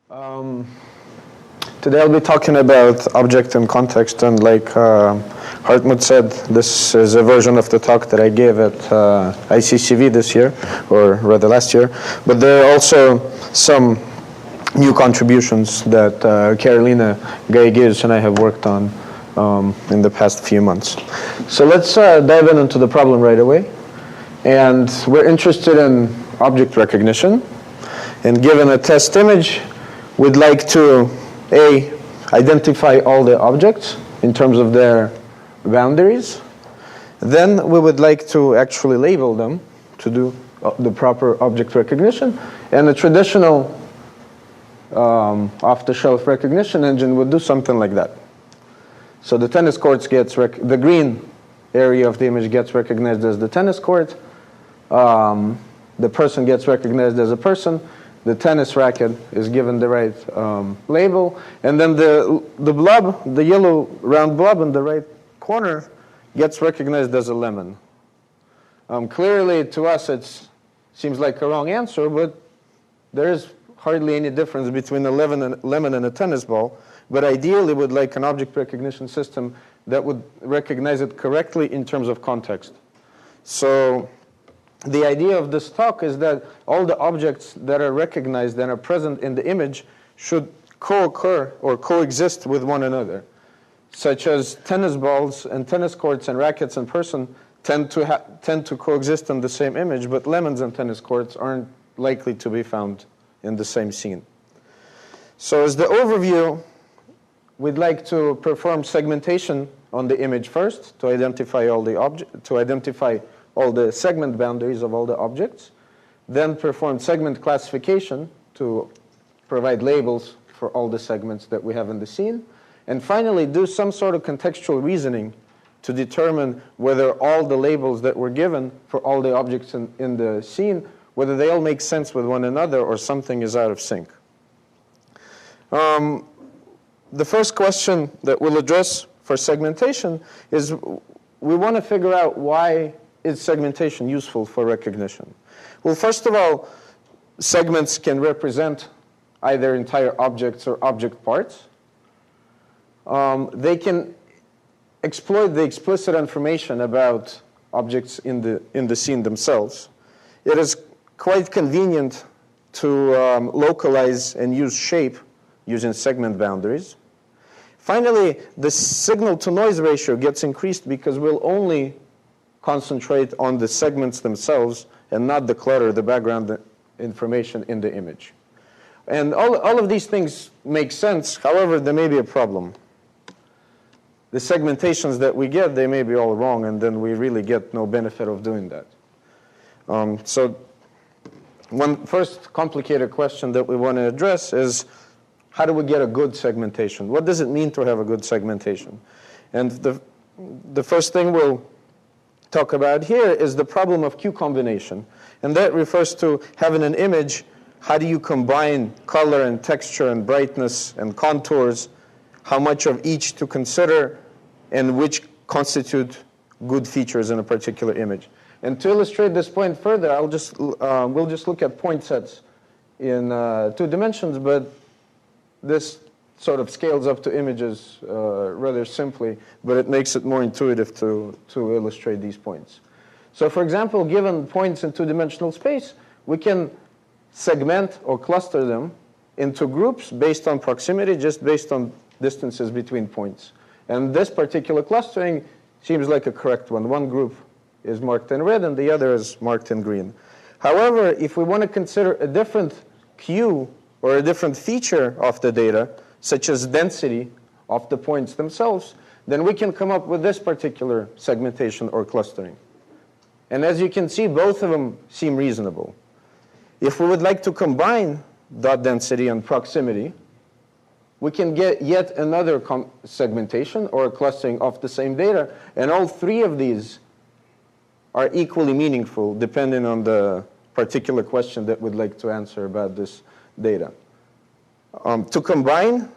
Today I'll be talking about object and context, and like Hartmut said, this is a version of the talk that I gave at ICCV this year, or rather last year, but there are also some new contributions that Carolina Gay-Giz and I have worked on in the past few months. So let's dive into the problem right away. And we're interested in object recognition. And given a test image, we'd like to, A, identify all the objects in terms of their boundaries. Then we would like to actually label them to do the proper object recognition. And a traditional off-the-shelf recognition engine would do something like that. So the tennis courts the green area of the image gets recognized as the tennis court. The person gets recognized as a person. The tennis racket is given the right label. And then the blob, the yellow round blob in the right corner, gets recognized as a lemon. Clearly, to us, it seems like a wrong answer, but there is hardly any difference between a lemon and a tennis ball. But ideally, we'd like an object recognition system that would recognize it correctly in terms of context. So the idea of this talk is that all the objects that are recognized and are present in the image should co-occur or coexist with one another, such as tennis balls and tennis courts and rackets and person tend to coexist in the same image, but lemons and tennis courts aren't likely to be found in the same scene. So as the overview, we'd like to perform segmentation on the image first to identify all the segment boundaries of all the objects, then perform segment classification to provide labels for all the segments that we have in the scene, and finally do some sort of contextual reasoning to determine whether all the labels that were given for all the objects in the scene, whether they all make sense with one another or something is out of sync. The first question that we'll address for segmentation is we want to figure out why is segmentation useful for recognition? Well, first of all, segments can represent either entire objects or object parts. They can exploit the explicit information about objects in the scene themselves. It is quite convenient to localize and use shape using segment boundaries. Finally, the signal-to-noise ratio gets increased because we'll only concentrate on the segments themselves and not the clutter, the background information in the image. And all of these things make sense. However, there may be a problem. The segmentations that we get, they may be all wrong, and then we really get no benefit of doing that. So one first complicated question that we want to address is, how do we get a good segmentation? What does it mean to have a good segmentation? And the first thing we'll talk about here is the problem of Q combination. And that refers to having an image. How do you combine color and texture and brightness and contours? How much of each to consider, and which constitute good features in a particular image? And to illustrate this point further, we'll just look at point sets in 2 dimensions, but this sort of scales up to images rather simply, but it makes it more intuitive to illustrate these points. So for example, given points in 2-dimensional space, we can segment or cluster them into groups based on proximity, just based on distances between points. And this particular clustering seems like a correct one. One group is marked in red and the other is marked in green. However, if we want to consider a different Q or a different feature of the data, such as density of the points themselves, then we can come up with this particular segmentation or clustering. And as you can see, both of them seem reasonable. If we would like to combine dot density and proximity, we can get yet another segmentation or clustering of the same data, and all 3 of these are equally meaningful depending on the particular question that we'd like to answer about this data. To combine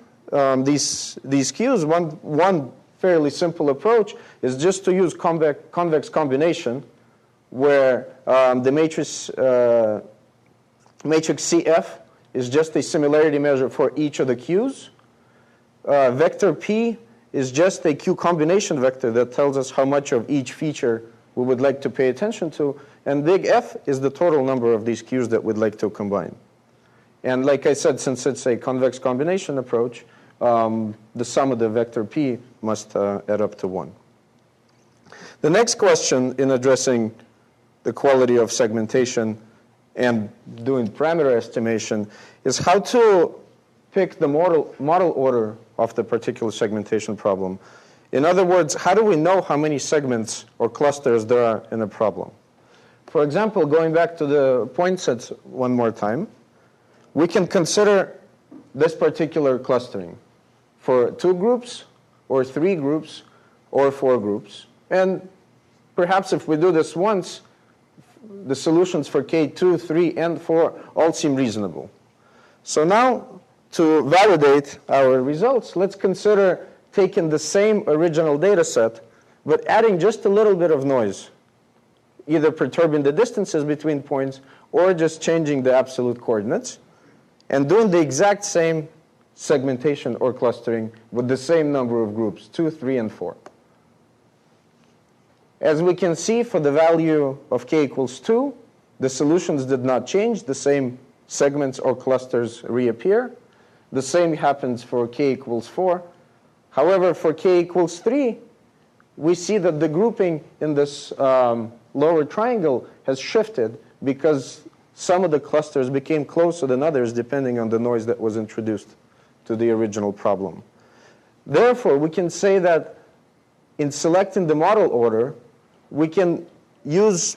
these Qs, one fairly simple approach is just to use convex combination, where the matrix CF is just a similarity measure for each of the Qs. Vector P is just a Q combination vector that tells us how much of each feature we would like to pay attention to. And big F is the total number of these Qs that we'd like to combine. And like I said, since it's a convex combination approach, the sum of the vector P must add up to 1. The next question in addressing the quality of segmentation and doing parameter estimation is how to pick the model order of the particular segmentation problem. In other words, how do we know how many segments or clusters there are in a problem? For example, going back to the point sets one more time, we can consider this particular clustering for 2 groups or 3 groups or 4 groups. And perhaps if we do this once, the solutions for K2, 3, and 4 all seem reasonable. So now, to validate our results, let's consider taking the same original data set, but adding just a little bit of noise, either perturbing the distances between points or just changing the absolute coordinates, and doing the exact same segmentation or clustering with the same number of groups, 2, 3, and 4. As we can see, for the value of k equals 2, the solutions did not change. The same segments or clusters reappear. The same happens for k equals 4. However, for k equals 3, we see that the grouping in this lower triangle has shifted because some of the clusters became closer than others depending on the noise that was introduced to the original problem. Therefore, we can say that in selecting the model order, we can use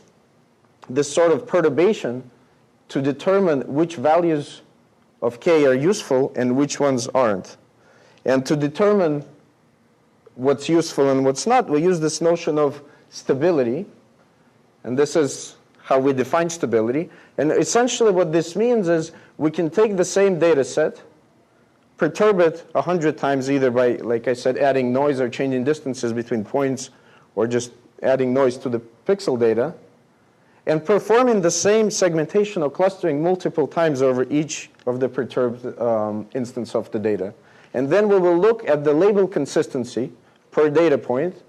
this sort of perturbation to determine which values of k are useful and which ones aren't. And to determine what's useful and what's not, we use this notion of stability. And this is how we define stability. And essentially what this means is we can take the same data set, perturb it 100 times either by, like I said, adding noise or changing distances between points or just adding noise to the pixel data, and performing the same segmentation or clustering multiple times over each of the perturbed instance of the data. And then we will look at the label consistency per data point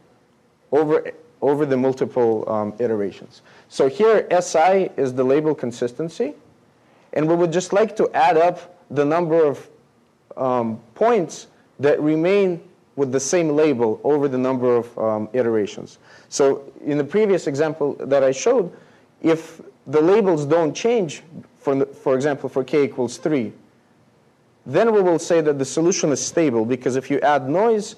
over the multiple iterations. So here, SI is the label consistency. And we would just like to add up the number of points that remain with the same label over the number of iterations. So in the previous example that I showed, if the labels don't change, for example, for k equals 3, then we will say that the solution is stable, because if you add noise,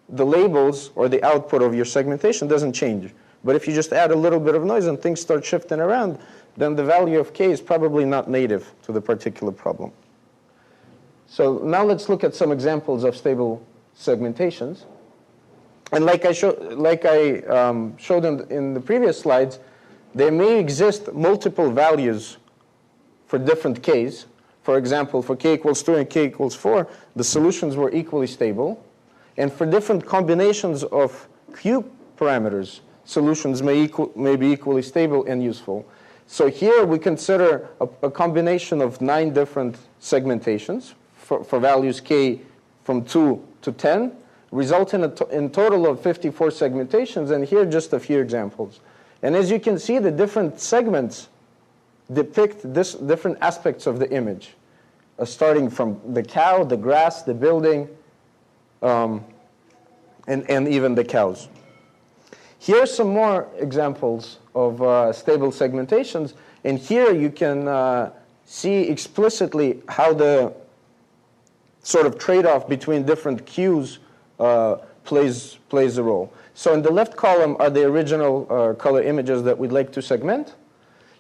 the labels or the output of your segmentation doesn't change. But if you just add a little bit of noise and things start shifting around, then the value of k is probably not native to the particular problem. So now let's look at some examples of stable segmentations. And like I showed in the previous slides, there may exist multiple values for different k's. For example, for k equals 2 and k equals 4, the solutions were equally stable. And for different combinations of q parameters, solutions may be equally stable and useful. So here we consider a combination of 9 different segmentations for values k from 2 to 10, resulting in total of 54 segmentations, and here just a few examples. And as you can see, the different segments depict different aspects of the image, starting from the cow, the grass, the building, and even the cows. Here are some more examples of stable segmentations, and here you can see explicitly how the sort of trade-off between different cues plays a role. So in the left column are the original color images that we'd like to segment.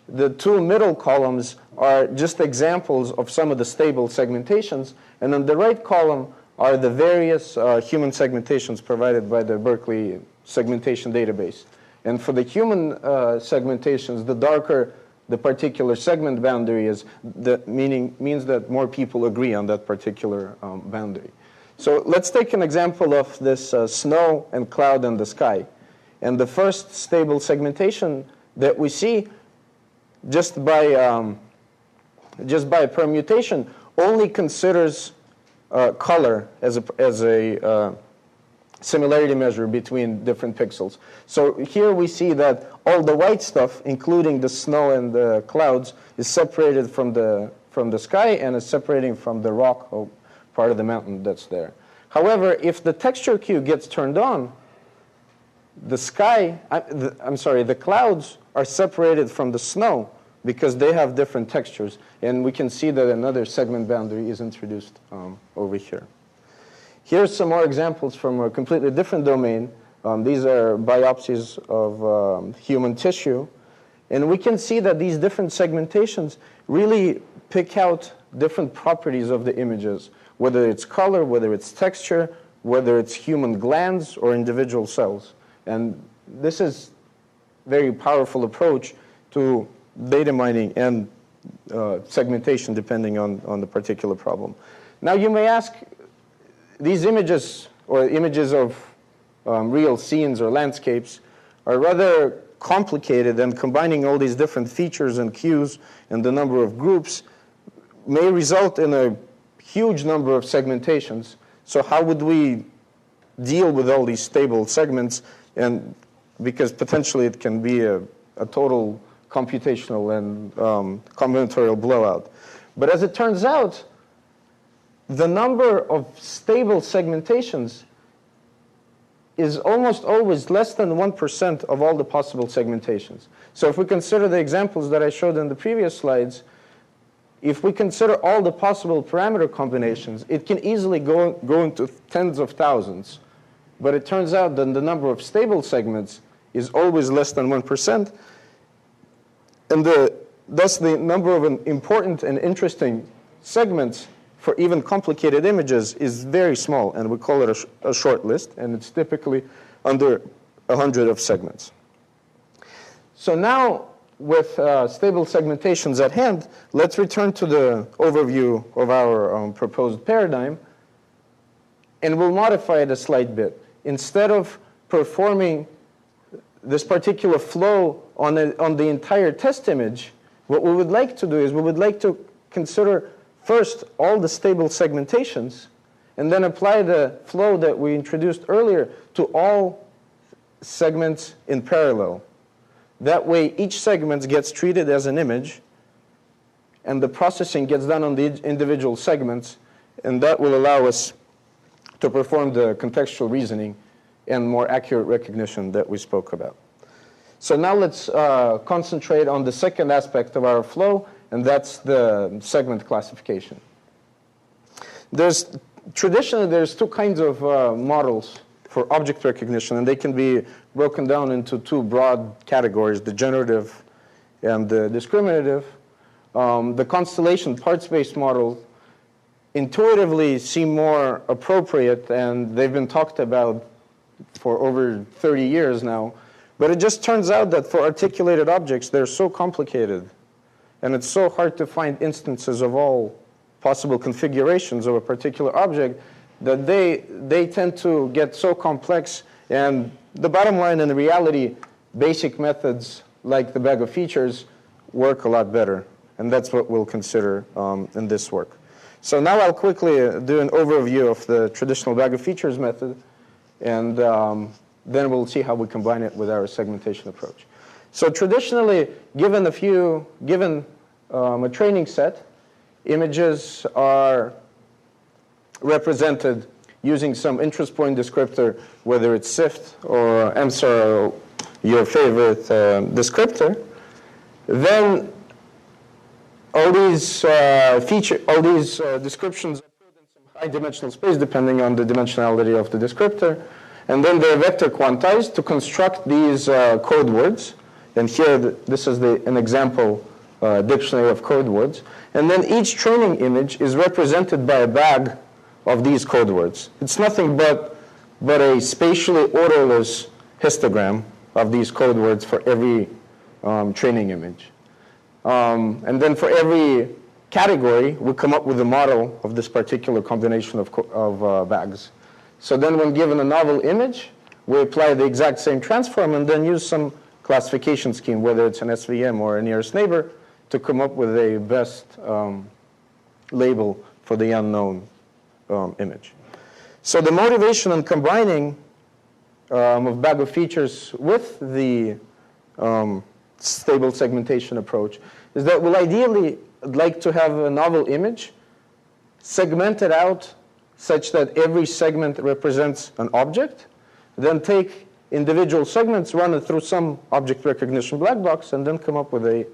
The 2 middle columns are just examples of some of the stable segmentations. And on the right column are the various human segmentations provided by the Berkeley segmentation database. And for the human segmentations, the darker the particular segment boundary is, means that more people agree on that particular boundary. So let's take an example of this snow and cloud in the sky. And the first stable segmentation that we see, just by just by permutation, only considers color as a similarity measure between different pixels. So here we see that all the white stuff, including the snow and the clouds, is separated from the sky and is separating from the rock or part of the mountain that's there. However, if the texture queue gets turned on, the clouds are separated from the snow because they have different textures. And we can see that another segment boundary is introduced over here. Here's some more examples from a completely different domain. These are biopsies of human tissue. And we can see that these different segmentations really pick out different properties of the images, whether it's color, whether it's texture, whether it's human glands or individual cells. And this is a very powerful approach to data mining and segmentation depending on the particular problem. Now you may ask, these images or images of real scenes or landscapes are rather complicated, and combining all these different features and cues and the number of groups may result in a huge number of segmentations. So how would we deal with all these stable segments? And because potentially it can be a total computational and combinatorial blowout. But as it turns out, the number of stable segmentations is almost always less than 1% of all the possible segmentations. So if we consider the examples that I showed in the previous slides, if we consider all the possible parameter combinations, it can easily go into tens of thousands. But it turns out that the number of stable segments is always less than 1%. And thus the number of important and interesting segments for even complicated images is very small, and we call it a short list, and it's typically under 100 of segments. So now, with stable segmentations at hand, let's return to the overview of our proposed paradigm, and we'll modify it a slight bit. Instead of performing this particular flow on the entire test image, what we would like to do is we would like to consider first all the stable segmentations, and then apply the flow that we introduced earlier to all segments in parallel. That way, each segment gets treated as an image, and the processing gets done on the individual segments, and that will allow us to perform the contextual reasoning and more accurate recognition that we spoke about. So now let's concentrate on the second aspect of our flow, and that's the segment classification. Traditionally, there's two kinds of models for object recognition, and they can be broken down into two broad categories, the generative and the discriminative. The constellation parts-based models intuitively seem more appropriate, and they've been talked about for over 30 years now. But it just turns out that for articulated objects, they're so complicated, and it's so hard to find instances of all possible configurations of a particular object that they tend to get so complex. And the bottom line, in reality, basic methods like the bag of features work a lot better. And that's what we'll consider in this work. So now I'll quickly do an overview of the traditional bag of features method, and then we'll see how we combine it with our segmentation approach. So traditionally, given a training set, images are represented using some interest point descriptor, whether it's SIFT or MSR or your favorite descriptor. Then all these descriptions are put in some high-dimensional space depending on the dimensionality of the descriptor. And then they're vector quantized to construct these code words. And here, this is an example dictionary of code words. And then each training image is represented by a bag of these code words. It's nothing but a spatially orderless histogram of these code words for every training image. And then for every category, we come up with a model of this particular combination of bags. So then when given a novel image, we apply the exact same transform and then use some classification scheme, whether it's an SVM or a nearest neighbor, to come up with a best label for the unknown image. So the motivation in combining of bag of features with the stable segmentation approach is that we'll ideally like to have a novel image segmented out such that every segment represents an object, then take individual segments, run it through some object recognition black box, and then come up with a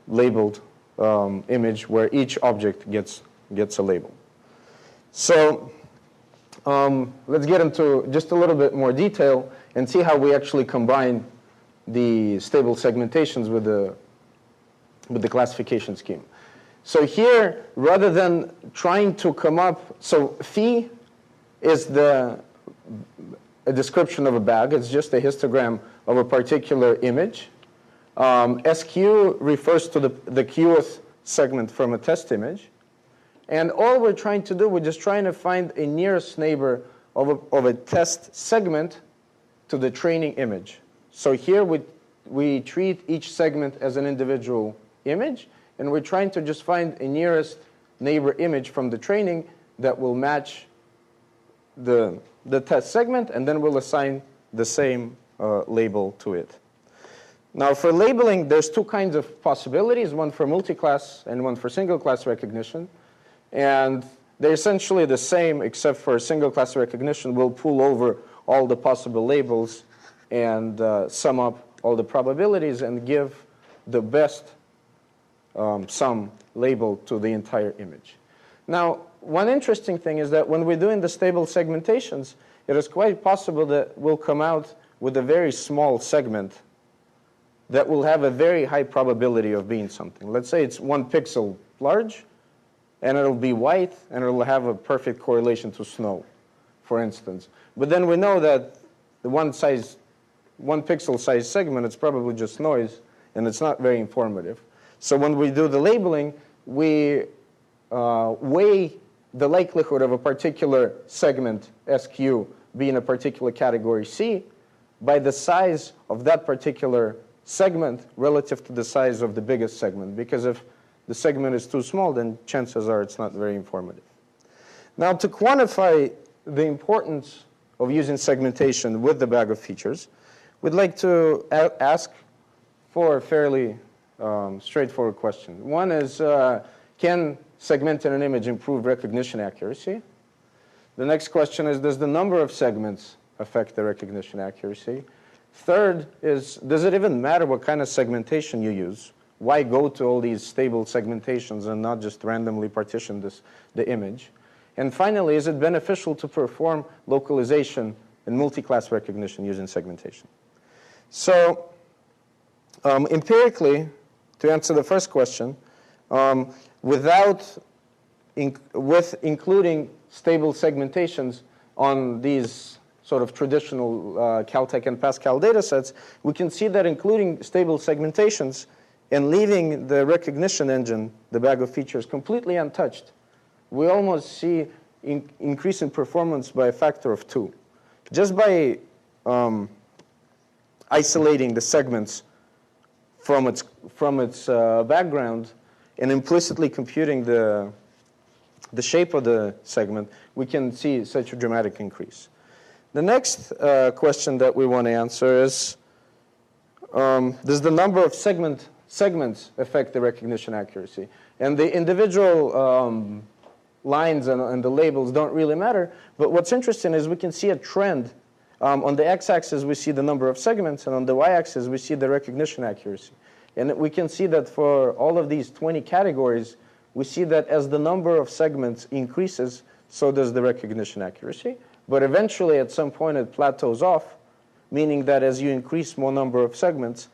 labeled image where each object gets a label. So let's get into just a little bit more detail and see how we actually combine the stable segmentations with the classification scheme. So here, rather than trying to come up, so phi is a description of a bag. It's just a histogram of a particular image. SQ refers to the qth segment from a test image. And all we're trying to do, we're just trying to find a nearest neighbor of a test segment to the training image. So here we treat each segment as an individual image, and we're trying to just find a nearest neighbor image from the training that will match the test segment, and then we'll assign the same label to it. Now for labeling, there's two kinds of possibilities, one for multi-class and one for single class recognition. And they're essentially the same, except for single class recognition. We'll pull over all the possible labels and sum up all the probabilities and give the best sum label to the entire image. Now, one interesting thing is that when we're doing the stable segmentations, it is quite possible that we'll come out with a very small segment that will have a very high probability of being something. Let's say it's 1 pixel large, and it'll be white, and it'll have a perfect correlation to snow, for instance. But then we know that the 1 pixel size segment, it's probably just noise, and it's not very informative. So when we do the labeling, we weigh the likelihood of a particular segment, SQ, being a particular category C, by the size of that particular segment relative to the size of the biggest segment. Because if the segment is too small, then chances are it's not very informative. Now, to quantify the importance of using segmentation with the bag of features, we'd like to ask for a fairly straightforward question. One is, can segmenting an image improve recognition accuracy? The next question is, does the number of segments affect the recognition accuracy? Third is, does it even matter what kind of segmentation you use? Why go to all these stable segmentations and not just randomly partition the image? And finally, is it beneficial to perform localization and multi-class recognition using segmentation? So empirically, to answer the first question, with including stable segmentations on these sort of traditional Caltech and Pascal datasets, we can see that including stable segmentations and leaving the recognition engine, the bag of features, completely untouched, we almost see increase in performance by a factor of 2. Just by isolating the segments from its background and implicitly computing the shape of the segment, we can see such a dramatic increase. The next question that we want to answer is, does the number of segments affect the recognition accuracy? And the individual lines and the labels don't really matter, but what's interesting is we can see a trend. On the x-axis, we see the number of segments, and on the y-axis, we see the recognition accuracy. And we can see that for all of these 20 categories, we see that as the number of segments increases, so does the recognition accuracy. But eventually, at some point, it plateaus off, meaning that as you increase more number of segments,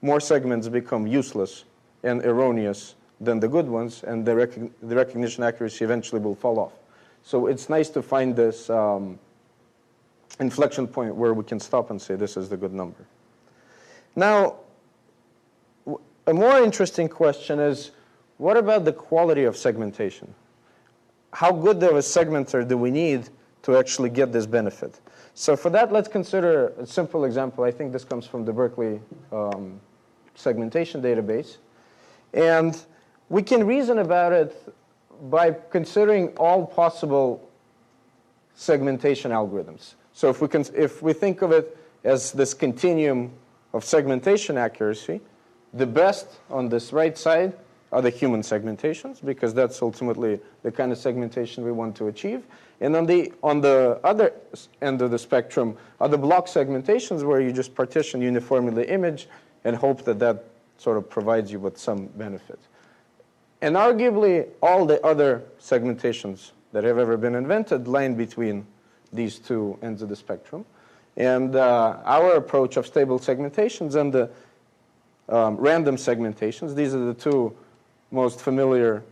more segments become useless and erroneous than the good ones, and the recognition accuracy eventually will fall off. So it's nice to find this inflection point where we can stop and say this is the good number. Now, a more interesting question is, what about the quality of segmentation? How good of a segmenter do we need to actually get this benefit? So for that, let's consider a simple example. I think this comes from the Berkeley segmentation database. And we can reason about it by considering all possible segmentation algorithms. So if we think of it as this continuum of segmentation accuracy, the best on this right side are the human segmentations, because that's ultimately the kind of segmentation we want to achieve. And on the other end of the spectrum are the block segmentations, where you just partition uniformly the image and hope that that sort of provides you with some benefit. And arguably, all the other segmentations that have ever been invented lie in between these two ends of the spectrum. And our approach of stable segmentations and the random segmentations, these are the two most familiar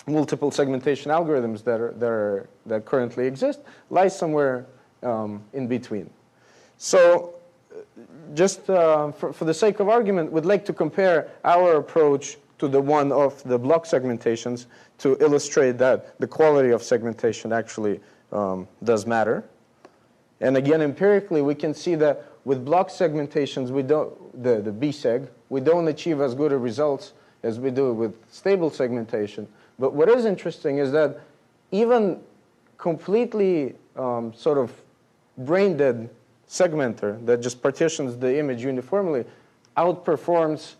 multiple segmentation algorithms that currently exist, lie somewhere in between. So just for the sake of argument, we'd like to compare our approach to the one of the block segmentations to illustrate that the quality of segmentation actually does matter. And again, empirically, we can see that with block segmentations, we don't, the BSEG, we don't achieve as good a results as we do with stable segmentation. But what is interesting is that even completely sort of brain-dead segmenter that just partitions the image uniformly outperforms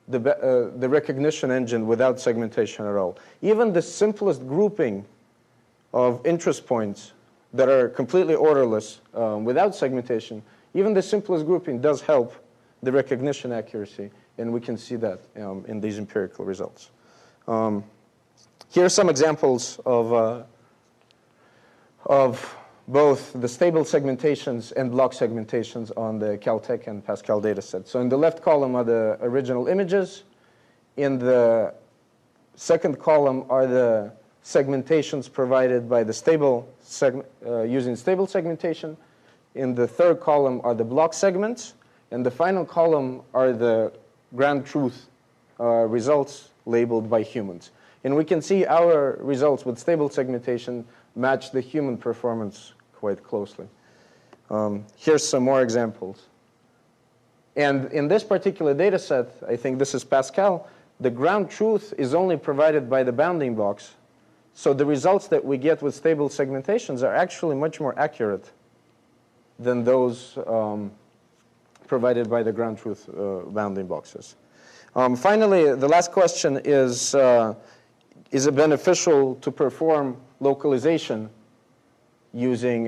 the recognition engine without segmentation at all. Even the simplest grouping of interest points that are completely orderless without segmentation, even the simplest grouping does help the recognition accuracy, and we can see that in these empirical results. Here are some examples of both the stable segmentations and block segmentations on the Caltech and PASCAL datasets. So in the left column are the original images. In the second column are the segmentations provided by the stable using stable segmentation. In the third column are the block segments. And the final column are the ground truth results labeled by humans. And we can see our results with stable segmentation match the human performance quite closely. Here's some more examples. And in this particular data set, I think this is PASCAL, the ground truth is only provided by the bounding box. So the results that we get with stable segmentations are actually much more accurate than those provided by the ground truth bounding boxes. Finally, the last question is it beneficial to perform localization using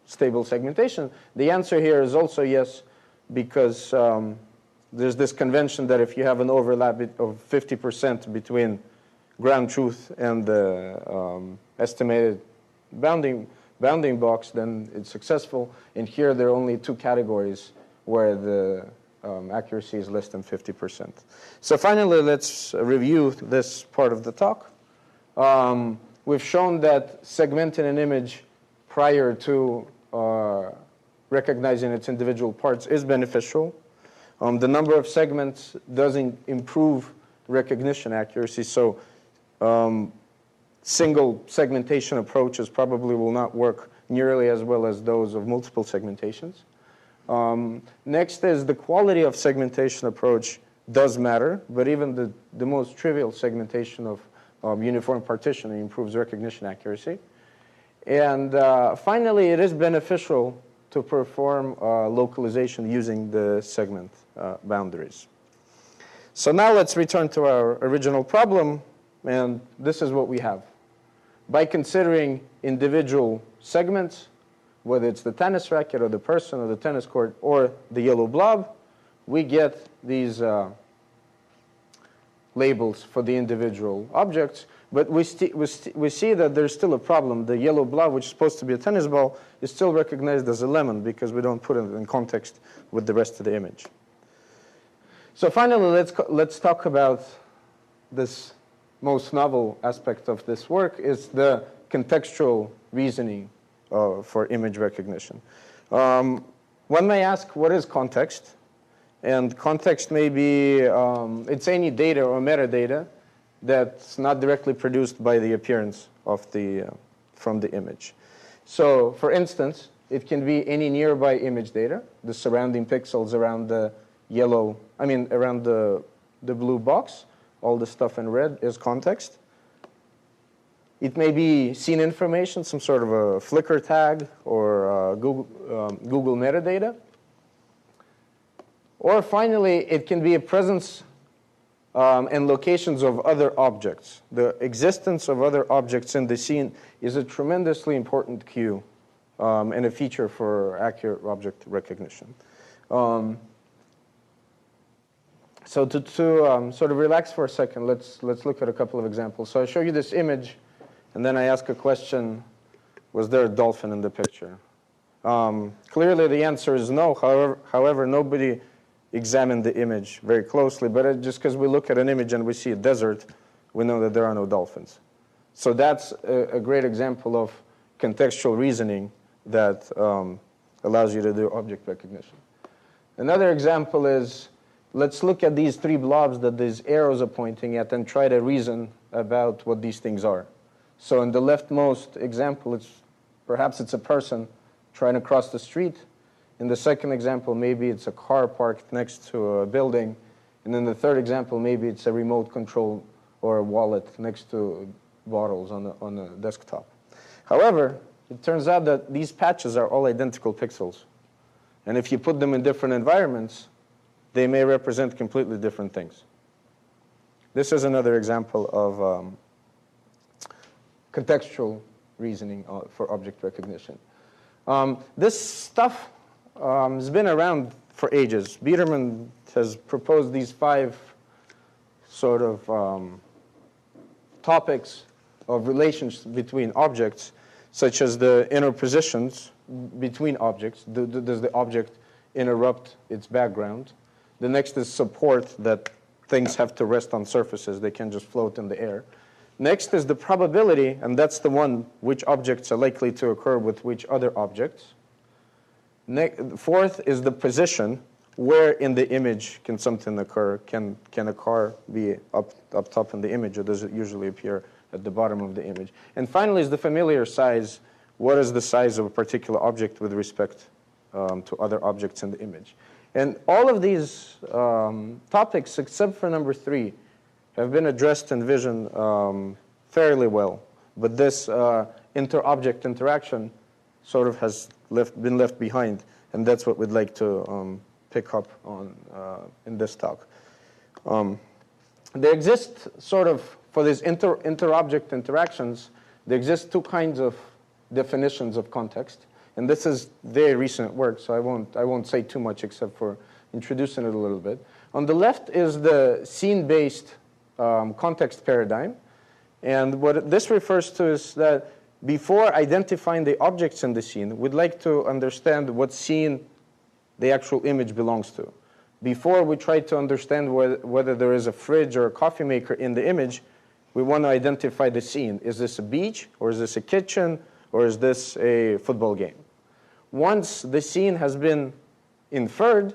stable segmentation? The answer here is also yes, because there's this convention that if you have an overlap of 50% between ground truth and the estimated bounding box, then it's successful. And here there are only two categories where the accuracy is less than 50%. So finally, let's review this part of the talk. We've shown that segmenting an image prior to recognizing its individual parts is beneficial. The number of segments doesn't improve recognition accuracy, so single segmentation approaches probably will not work nearly as well as those of multiple segmentations. Next is the quality of segmentation approach does matter, but even the most trivial segmentation of uniform partitioning improves recognition accuracy. And finally, it is beneficial to perform localization using the segment boundaries. So now let's return to our original problem, and this is what we have. By considering individual segments, whether it's the tennis racket or the person or the tennis court or the yellow blob, we get these labels for the individual objects. But we see that there's still a problem. The yellow blob, which is supposed to be a tennis ball, is still recognized as a lemon because we don't put it in context with the rest of the image. So finally, let's talk about this most novel aspect of this work is the contextual reasoning for image recognition. One may ask, what is context? And context may be, it's any data or metadata that's not directly produced by the appearance of from the image. So for instance, it can be any nearby image data, the surrounding pixels around the around the the blue box. All the stuff in red is context. It may be scene information, some sort of a Flickr tag or Google metadata. Or finally, it can be a presence and locations of other objects. The existence of other objects in the scene is a tremendously important cue and a feature for accurate object recognition. So to sort of relax for a second, let's look at a couple of examples. So I show you this image, and then I ask a question, was there a dolphin in the picture? Clearly the answer is no. However, nobody examined the image very closely, but just because we look at an image and we see a desert, we know that there are no dolphins. So that's a great example of contextual reasoning that allows you to do object recognition. Another example is, let's look at these three blobs that these arrows are pointing at and try to reason about what these things are. So in the leftmost example, perhaps it's a person trying to cross the street. In the second example, maybe it's a car parked next to a building. And in the third example, maybe it's a remote control or a wallet next to bottles on a desktop. However, it turns out that these patches are all identical pixels. And if you put them in different environments, they may represent completely different things. This is another example of contextual reasoning for object recognition. This stuff has been around for ages. Biederman has proposed these 5 sort of topics of relations between objects, such as the interpositions between objects. Does the object interrupt its background? The next is support, that things have to rest on surfaces. They can't just float in the air. Next is the probability, and that's the one which objects are likely to occur with which other objects. Fourth is the position. Where in the image can something occur? Can a car be up top in the image, or does it usually appear at the bottom of the image? And finally is the familiar size. What is the size of a particular object with respect to other objects in the image? And all of these topics, except for number 3, have been addressed in vision fairly well. But this inter-object interaction sort of has been left behind, and that's what we'd like to pick up on in this talk. There exist sort of, for these inter-object interactions, there exist 2 kinds of definitions of context. And this is very recent work, so I won't say too much except for introducing it a little bit. On the left is the scene-based context paradigm. And what this refers to is that before identifying the objects in the scene, we'd like to understand what scene the actual image belongs to. Before we try to understand whether there is a fridge or a coffee maker in the image, we want to identify the scene. Is this a beach, or is this a kitchen, or is this a football game? Once the scene has been inferred,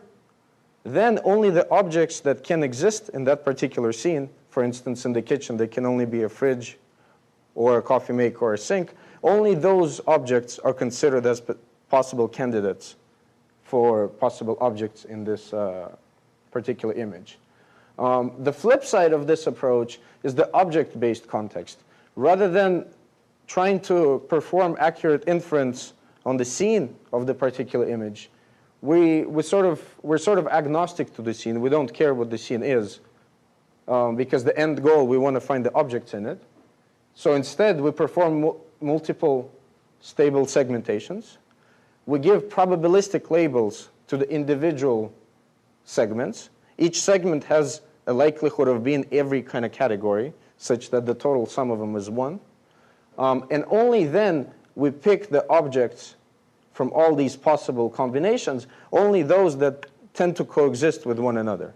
then only the objects that can exist in that particular scene, for instance, in the kitchen, there can only be a fridge or a coffee maker or a sink, only those objects are considered as possible candidates for possible objects in this particular image. The flip side of this approach is the object-based context. Rather than trying to perform accurate inference on the scene of the particular image, we're sort of agnostic to the scene. We don't care what the scene is, because the end goal, we want to find the objects in it. So instead, we perform multiple stable segmentations. We give probabilistic labels to the individual segments. Each segment has a likelihood of being every kind of category, such that the total sum of them is 1. And only then we pick the objects from all these possible combinations, only those that tend to coexist with one another.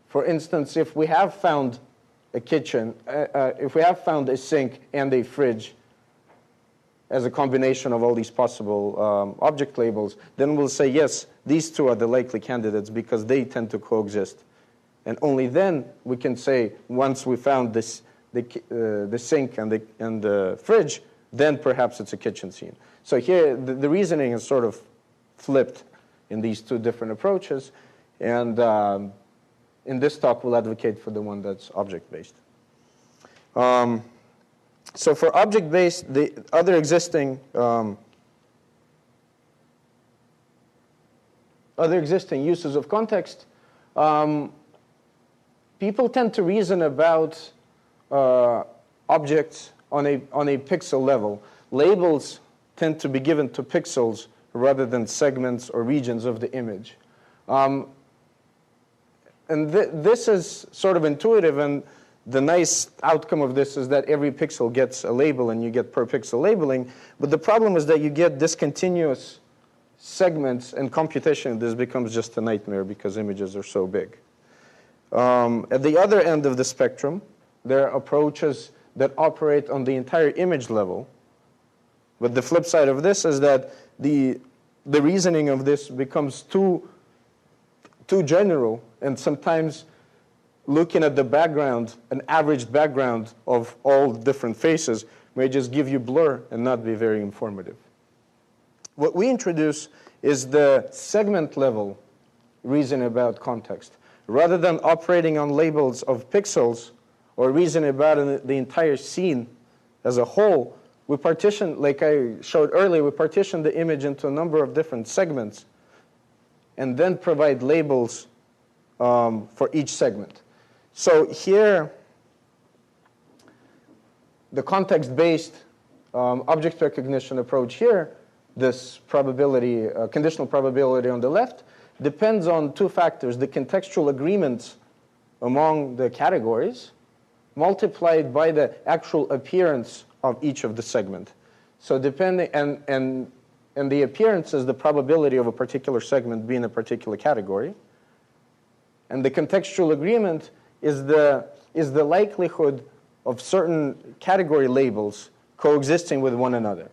For instance, if we have found a kitchen, if we have found a sink and a fridge as a combination of all these possible object labels, then we'll say, yes, these 2 are the likely candidates because they tend to coexist. And only then we can say, once we found the sink and the fridge, then perhaps it's a kitchen scene. So here, the reasoning is sort of flipped in these 2 different approaches. And in this talk, we'll advocate for the one that's object-based. So for object-based, the other existing uses of context, people tend to reason about objects on a pixel level. Labels tend to be given to pixels rather than segments or regions of the image. And this is sort of intuitive, and the nice outcome of this is that every pixel gets a label and you get per pixel labeling. But the problem is that you get discontinuous segments, and computation, this becomes just a nightmare because images are so big. At the other end of the spectrum, there are approaches that operate on the entire image level. But the flip side of this is that the reasoning of this becomes too general, and sometimes looking at the background, an average background of all different faces may just give you blur and not be very informative. What we introduce is the segment level reason about context. Rather than operating on labels of pixels or reason about the entire scene as a whole, we partition, like I showed earlier, we partition the image into a number of different segments and then provide labels for each segment. So here, the context-based object recognition approach here, this probability, conditional probability on the left, depends on two factors: the contextual agreements among the categories multiplied by the actual appearance of each of the segment. So depending, and the appearance is the probability of a particular segment being a particular category. And the contextual agreement is the likelihood of certain category labels coexisting with one another.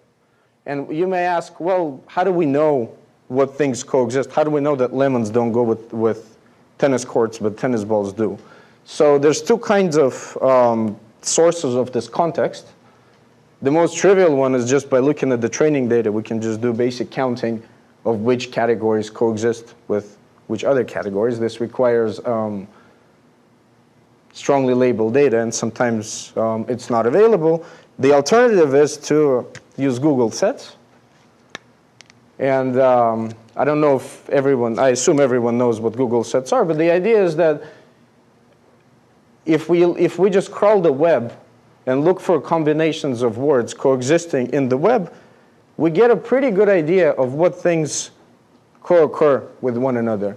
And you may ask, well, how do we know what things coexist? How do we know that lemons don't go with tennis courts, but tennis balls do? So there's two kinds of sources of this context. The most trivial one is just by looking at the training data, we can just do basic counting of which categories coexist with which other categories. This requires strongly labeled data, and sometimes it's not available. The alternative is to use Google sets. And I don't know if everyone, I assume everyone knows what Google sets are, but the idea is that if we just crawl the web and look for combinations of words coexisting in the web, we get a pretty good idea of what things co-occur with one another.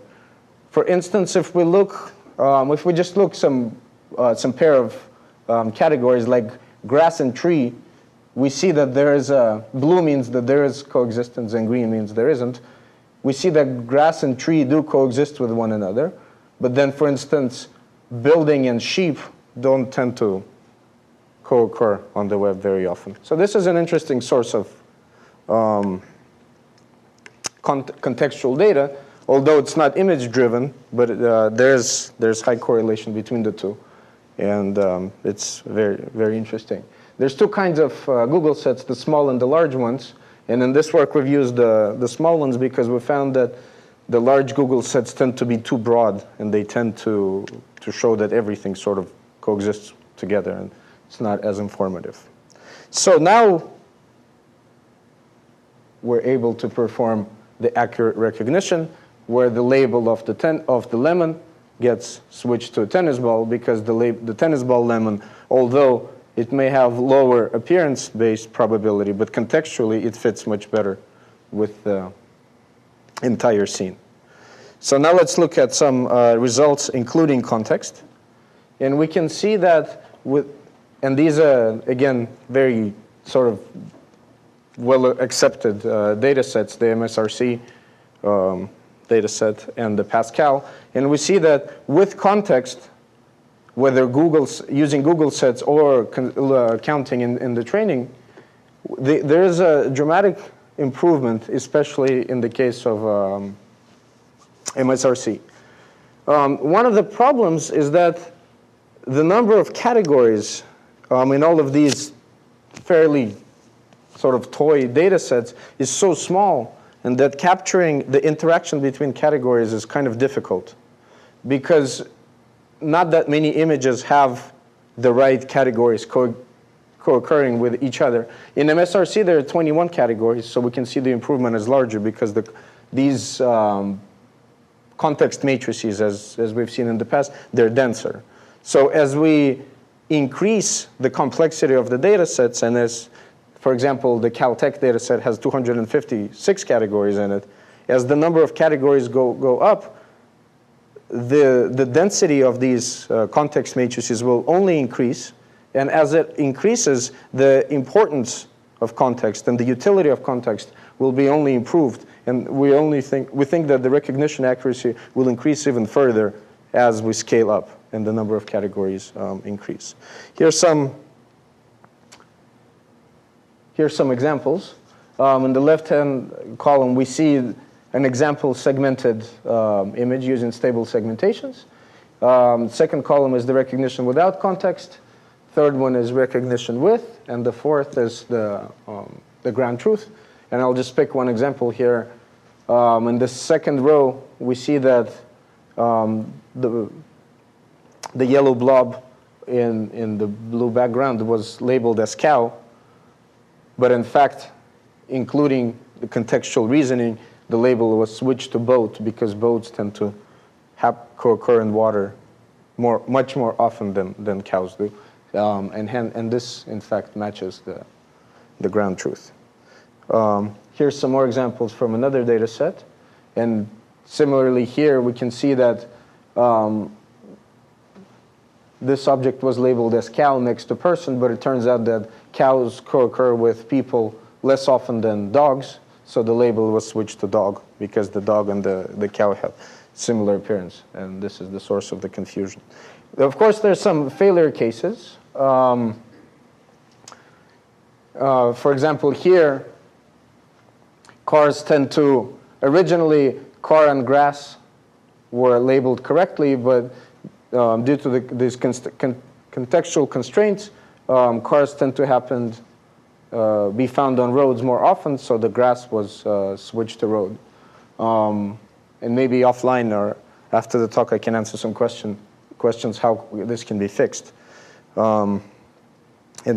For instance, if we look, if we just look some pair of categories like grass and tree, we see that there is blue means that there is coexistence and green means there isn't. We see that grass and tree do coexist with one another, but then, for instance, building and sheep don't tend to co-occur on the web very often. So this is an interesting source of contextual data, although it's not image-driven, but there's high correlation between the two, and it's very, very interesting. There's two kinds of Google sets, the small and the large ones. And in this work, we've used the small ones because we found that the large Google sets tend to be too broad, and they tend to show that everything sort of coexists together, and it's not as informative. So now we're able to perform the accurate recognition where the label of the lemon gets switched to a tennis ball, because the tennis ball lemon, although it may have lower appearance-based probability, but contextually it fits much better with the entire scene. So now let's look at some results including context. And we can see that and these are, again, very sort of well-accepted data sets, the MSRC data set and the PASCAL. And we see that with context, whether using Google sets or counting in the training, there is a dramatic improvement, especially in the case of MSRC. One of the problems is that the number of categories in all of these fairly sort of toy data sets is so small, and that capturing the interaction between categories is kind of difficult, because not that many images have the right categories co-occurring with each other. In MSRC, there are 21 categories, so we can see the improvement is larger because these context matrices, as we've seen in the past, they're denser. So as we increase the complexity of the data sets, and as, for example, the Caltech data set has 256 categories in it, as the number of categories go up, the density of these context matrices will only increase, and as it increases, the importance of context and the utility of context will be only improved. And we think that the recognition accuracy will increase even further as we scale up and the number of categories increase. Here's some examples. In the left-hand column, we see an example segmented image using stable segmentations. Second column is the recognition without context. Third one is recognition with, and the fourth is the ground truth. And I'll just pick one example here. In the second row, we see that the yellow blob in the blue background was labeled as cow, but in fact, including the contextual reasoning, the label was switched to boat because boats tend to co-occur in water much more often than cows do. And this, in fact, matches the ground truth. Here's some more examples from another data set. And similarly here, we can see that this object was labeled as cow next to person, but it turns out that cows co-occur with people less often than dogs. So the label was switched to dog because the dog and the cow have similar appearance. And this is the source of the confusion. Of course, there's some failure cases. For example, here, cars tend to, originally, car and grass were labeled correctly, but due to these contextual constraints, cars tend to be found on roads more often, so the grass was switched to road. And maybe offline or after the talk, I can answer some questions how this can be fixed and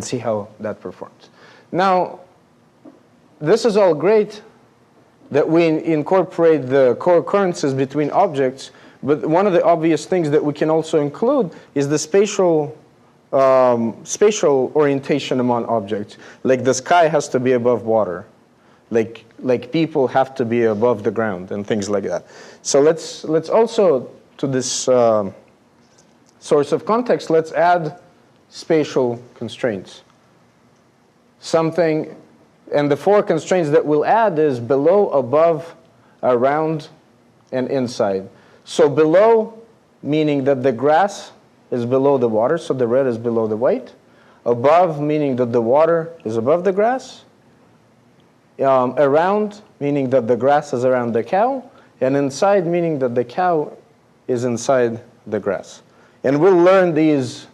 see how that performs. Now, this is all great that we incorporate the co-occurrences between objects, but one of the obvious things that we can also include is the spatial orientation among objects. Like the sky has to be above water. Like people have to be above the ground and things like that. So let's also, to this source of context, let's add spatial constraints. And the four constraints that we'll add is below, above, around, and inside. So below, meaning that the grass is below the water, so the red is below the white. Above, meaning that the water is above the grass. Around, meaning that the grass is around the cow. And inside, meaning that the cow is inside the grass. And we'll learn these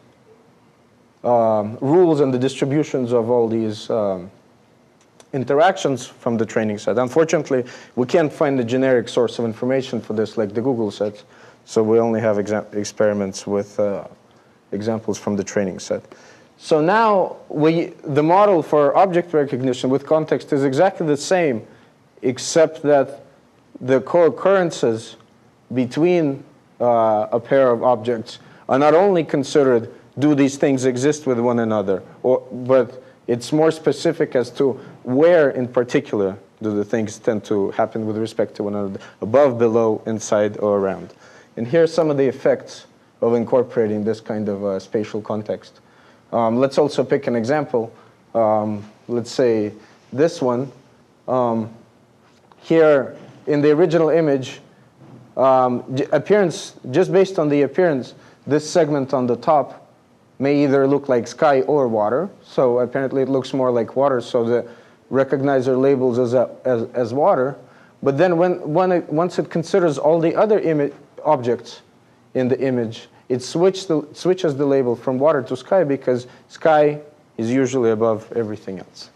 rules and the distributions of all these interactions from the training set. Unfortunately, we can't find a generic source of information for this like the Google set, so we only have experiments with examples from the training set. So now the model for object recognition with context is exactly the same, except that the co-occurrences between a pair of objects are not only considered, do these things exist with one another, but it's more specific as to where in particular do the things tend to happen with respect to one another, above, below, inside, or around. And here are some of the effects of incorporating this kind of spatial context. Let's also pick an example. Let's say this one. Here in the original image, appearance, just based on the appearance, this segment on the top may either look like sky or water. So apparently it looks more like water, so the recognizer labels as water. But then once it considers all the other objects in the image, it switches the label from water to sky because sky is usually above everything else.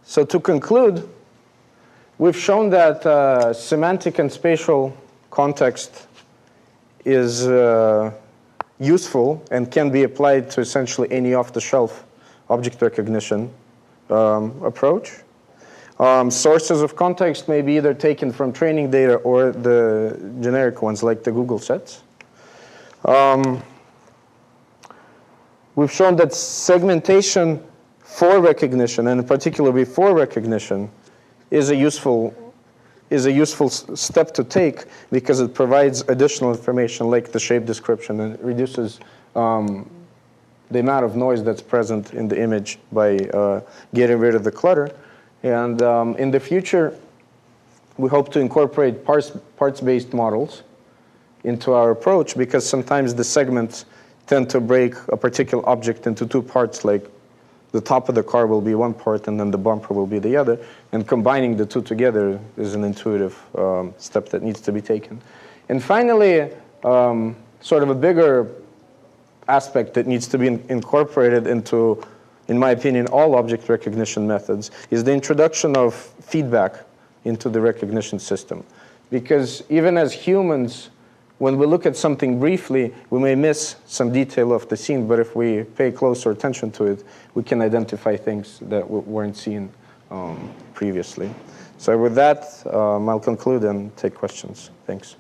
So to conclude, We've shown that semantic and spatial context is useful and can be applied to essentially any off-the-shelf object recognition approach. Sources of context may be either taken from training data or the generic ones like the Google sets. We've shown that segmentation for recognition, and in particular before recognition, is a useful step to take because it provides additional information like the shape description and reduces the amount of noise that's present in the image by getting rid of the clutter. And in the future, we hope to incorporate parts-based models into our approach because sometimes the segments tend to break a particular object into two parts, like the top of the car will be one part and then the bumper will be the other. And combining the two together is an intuitive step that needs to be taken. And finally, sort of a bigger aspect that needs to be incorporated into, in my opinion, all object recognition methods is the introduction of feedback into the recognition system. Because even as humans, when we look at something briefly, we may miss some detail of the scene, but if we pay closer attention to it, we can identify things that weren't seen previously. So with that, I'll conclude and take questions. Thanks.